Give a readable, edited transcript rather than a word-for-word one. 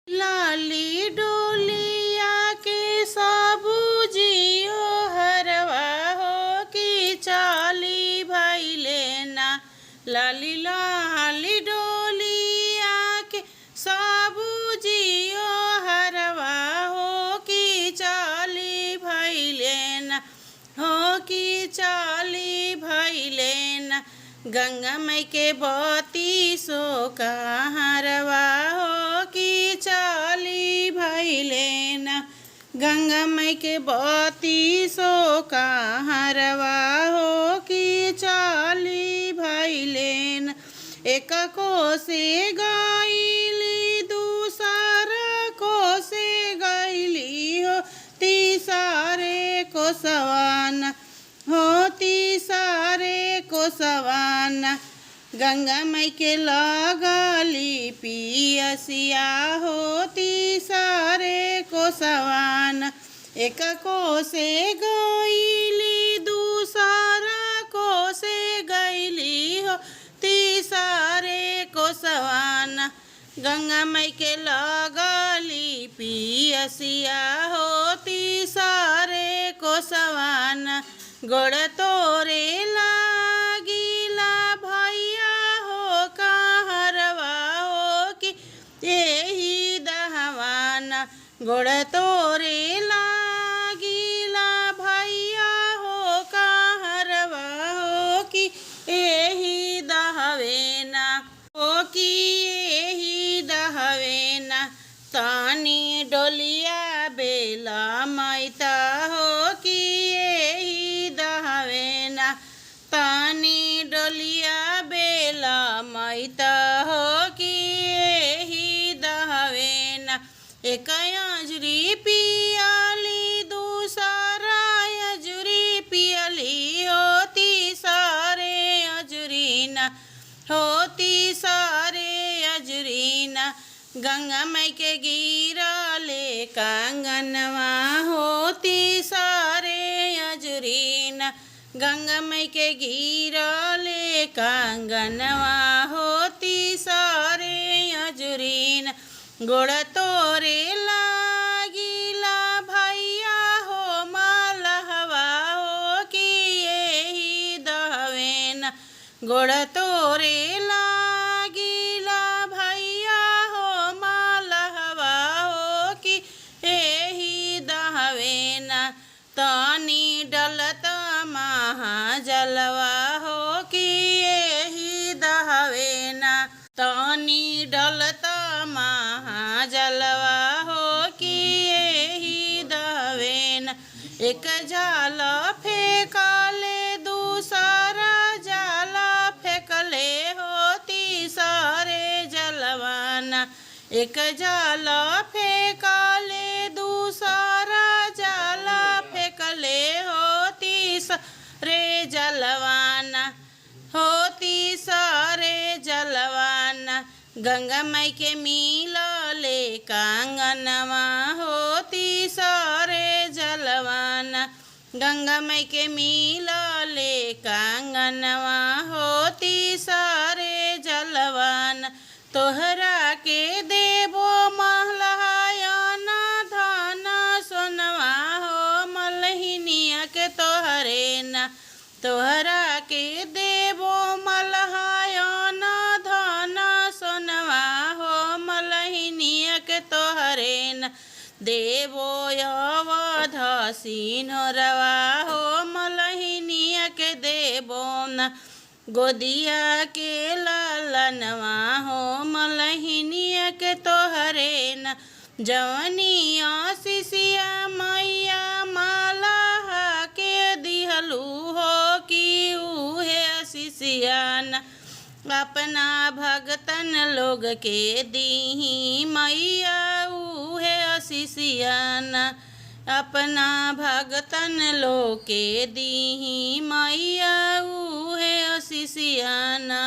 लाली डोलिया के सबू जियो हरवा हो कि चाली भैले ना। लाली लाली डोलिया के सबू जियो हरवा हो कि चाली भैले ना, हो कि चाली भैले ना। गंगा मई के बती सो कहरवा हो कि चाली भैले ना। गंगा मई के बती सो कहरवा हो कि चाली भैले ना। एक कोसे गईली दूसरा कोसे गईली हो तीसरे को सवाना, हो तीसरे को सवाना। गंगा मई के लगली पियसिया हो तीसरे को सवाना। एक कोसे गईली दूसरा कोसे गईली हो तीसरे को सवाना। गंगा मई के लगली पियसिया हो तीसरे को सवाना। गोड़ तोरे लागिला भैया हो कहरवा हो कि यही दहवाना। गोड़ तोरे लागिला भैया हो कहरवा हो कि यही दहवेना, हो कि यही दहवेना। तानी डोलिया बेला मैता हो कि यही दहवेना। तानी डोलिया बेला मैता हो कि यही दहवेना। एक अजरी पियाली दूसरा अजरी पियली हो तीसरे अजरी ना, हो तीसरे अजरी ना। गंगा मई के गिरले कंगनवा हो तीसरे अजरी ना। गंगा मई के गिरले कंगनवा हो तीसरे अजरी ना। गोड़ तोरे लागिला भैया हो मलहवा हो कि यही दहवेना। गोड़ तोरे लागिला भैया हो मलहवा हो कि यही दहवेना। तानी डलत महाजलवा हो कि यही दहवेना। तानी डलत महाजलवा हो कि यही दहवेना। एक जाल फेंकले दूसरा जाल फेंकले हो तीसरे जलवाना। एक जाल फेंकले दूसरा जाल फेंकले हो तीसरे जलवाना, हो तीसरे जलवाना। गंगा मई के मिलले कंगनवा हो तीसरे जलवाना। गंगा मई के मिलले कंगनवा हो तीसरे जलवाना। तोहरा के देबो महलहायना धन सोनवा हो मलहिनिया के तोहरे ना। तोहरा के देबो मलहायना धन सोनवा हो मलहिनिया के तोहरे ना। देबो अवध सिन्होरवा हो मलहिनिया के देबो ना। गोदिया के लालनवा हो मलहिनिया के तोहरे ना। जवनिया शिशिया मैया माला के दिहलू हो कि उहे शिशिया ना। अपना भगतन लोग के दीही मैया उहे शिशिया ना। अपना भगतन लोग के दीही मैया उहे शिशिया ना।